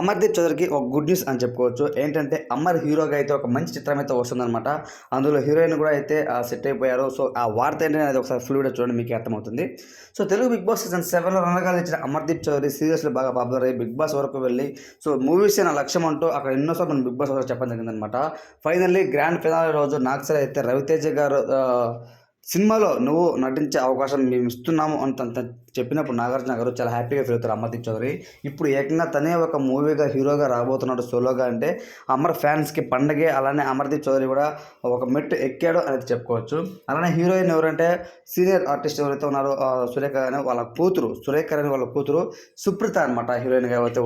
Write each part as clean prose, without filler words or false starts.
అమర్దీప్ చౌదరికి ఒక good news అని చెప్పుకోవచ్చు. ఏంటంటే అమర్ హీరోగా అయితే ఒక మంచి చిత్రం అయితే వస్తుందనమాట. అందులో హీరోయిన్ కూడా అయితే సెట్ అయిపోయారు. సో ఆ వార్త ఏంటంటే అది ఒకసారి ఫుల్ వీడియో చూడండి, మీకే అర్థమవుతుంది. So Telugu Bigg Boss season 7లో రణగాలు ఇచ్చిన అమర్దీప్ చౌదరి సీరియస్లో బాగా పాపులర్ అయ్యి బిగ్ బాస్ వరకు వెళ్ళి సో మూవీసే నా లక్ష్యం అంటూ అక్కడ ఎన్నోసార్లు మనం బిగ్ బాస్ వరకు చెప్పడం జరిగిందనమాట. ఫైనల్లీ గ్రాండ్ ఫినాలే రోజు నాగ్సర్ అయితే రవితేజ గారు సినిమాలో నువ్వు నటించే అవకాశం మేము ఇస్తున్నాము అని చెప్పినప్పుడు నాగార్జున గారు చాలా హ్యాపీగా ఫీల్ అవుతారు అమర్దీప్ చౌదరి. ఇప్పుడు ఏకంగా తనే ఒక మూవీగా హీరోగా రాబోతున్నాడు సోలోగా. అంటే అమర్ ఫ్యాన్స్కి పండగే. అలానే అమర్దీప్ చౌదరి కూడా ఒక మెట్టు ఎక్కాడు అనేది చెప్పుకోవచ్చు. అలానే హీరోయిన్ ఎవరంటే సీనియర్ ఆర్టిస్ట్ ఎవరైతే ఉన్నారో సురేఖ అని వాళ్ళ కూతురు, సురేఖ అని వాళ్ళ కూతురు సుప్రీత అనమాట హీరోయిన్గా అయితే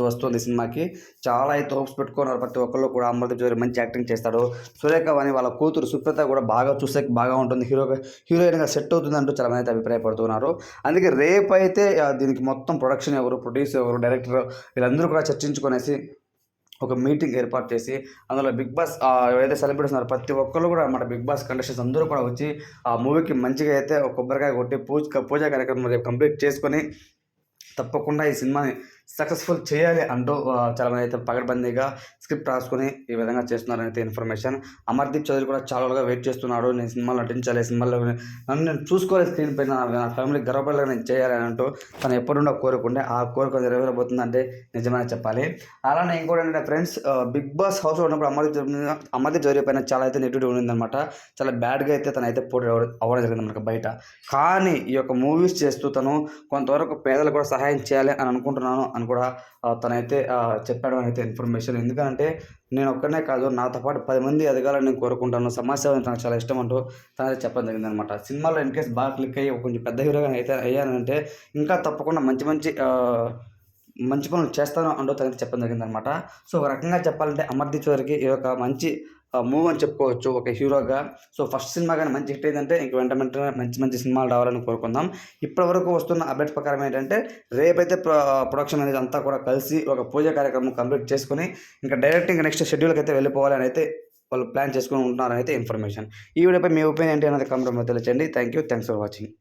వస్తుంది సినిమాకి. చాలా అయితే హోప్స్ పెట్టుకున్నారు ప్రతి ఒక్కళ్ళు కూడా. అమర్దీప్ చౌదరి మంచి యాక్టింగ్ చేస్తాడు. సురేఖ అని వాళ్ళ కూతురు సుప్రీత కూడా బాగా చూసే బాగా ఉంటుంది, హీరోయిన్గా సెట్ అవుతుందంటూ చాలా మంది అయితే అభిప్రాయపడుతున్నారు. అందుకే రేపు అయితే దీనికి మొత్తం ప్రొడక్షన్ ఎవరు, ప్రొడ్యూసర్ ఎవరు, డైరెక్టర్ వీళ్ళందరూ కూడా చర్చించుకునేసి ఒక మీటింగ్ ఏర్పాటు చేసి అందులో బిగ్ బాస్ ఎవరైతే సెలబ్రిటీస్ ఉన్నారో ప్రతి ఒక్కళ్ళు కూడా అన్నమాట, బిగ్ బాస్ కంటెస్టెంట్స్ అందరూ కూడా వచ్చి ఆ మూవీకి మంచిగా అయితే ఒక కొబ్బరికాయ కొట్టి పూజా కార్యక్రమం రేపు కంప్లీట్ చేసుకొని తప్పకుండా ఈ సినిమాని సక్సెస్ఫుల్ చేయాలి అంటూ చాలామంది అయితే పగడ్బందీగా స్క్రిప్ట్ రాసుకొని ఈ విధంగా చేస్తున్నారని అయితే ఇన్ఫర్మేషన్. అమర్దీప్ చౌదరి కూడా చాలా రోజులుగా వెయిట్ చేస్తున్నాడు. నేను సినిమాలో నటించాలి, సినిమాలో నన్ను నేను చూసుకోవాలి, స్క్రీన్ పైన నా ఫ్యామిలీకి గర్వపడేలా నేను చేయాలి అని అంటూ తను ఎప్పుడుండో కోరుకుంటే ఆ కోరిక నెరవేరబోతుందంటే నిజమని చెప్పాలి. అలానే ఇంకోటి ఏంటంటే ఫ్రెండ్స్, బిగ్ బాస్ హౌస్లో ఉన్నప్పుడు అమర్దీప్ చౌదరి పైన చాలా అయితే నెగిటివిటీ ఉండిందనమాట. చాలా బ్యాడ్గా అయితే తను అయితే పోటీ అవ్వడం జరిగింది మనకు బయట. కానీ ఈ యొక్క మూవీస్ చేస్తూ తను కొంతవరకు పేదలకు కూడా సహాయం చేయాలి అని అనుకుంటున్నాను అని కూడా తనైతే చెప్పాడు అని అయితే ఇన్ఫర్మేషన్. ఎందుకంటే నేను ఒక్కనే కాదు, నాతో పాటు 10 మంది ఎదగాలని నేను కోరుకుంటాను, సమాజ సేవ నాకు చాలా ఇష్టం అంటూ తనైతే చెప్పడం జరిగిందనమాట. సినిమాలో ఇన్ కేసు బాగా క్లిక్ అయ్యి కొంచెం పెద్ద హీరోగా అయితే అయ్యానంటే ఇంకా తప్పకుండా మంచి పనులు చేస్తాను అంటూ తనైతే చెప్పడం జరిగిందనమాట. సో ఒక రకంగా చెప్పాలంటే అమర్దీప్ చౌదరికి ఇది ఒక మంచి మూవ్ అని చెప్పుకోవచ్చు ఒక హీరోగా. సో ఫస్ట్ సినిమా కానీ మంచి హిట్ అయిందంటే ఇంక వెంటనే మంచి సినిమాలు రావాలని కోరుకుందాం. ఇప్పటివరకు వస్తున్న అప్డేట్స్ ప్రకారం ఏంటంటే రేపైతే ప్రొడక్షన్ అనేది అంతా కూడా కలిసి ఒక పూజ కార్యక్రమం కంప్లీట్ చేసుకుని ఇంకా డైరెక్ట్ ఇంకా నెక్స్ట్ షెడ్యూల్కి అయితే వెళ్ళిపోవాలని అయితే వాళ్ళు ప్లాన్ చేసుకుని ఉంటున్నారని అయితే ఇన్ఫర్మేషన్. ఈ వీడియోపై మీ ఒపీనియన్ ఏంటి అనేది కామెంట్ తెలియచేయండి. Thanks for watching.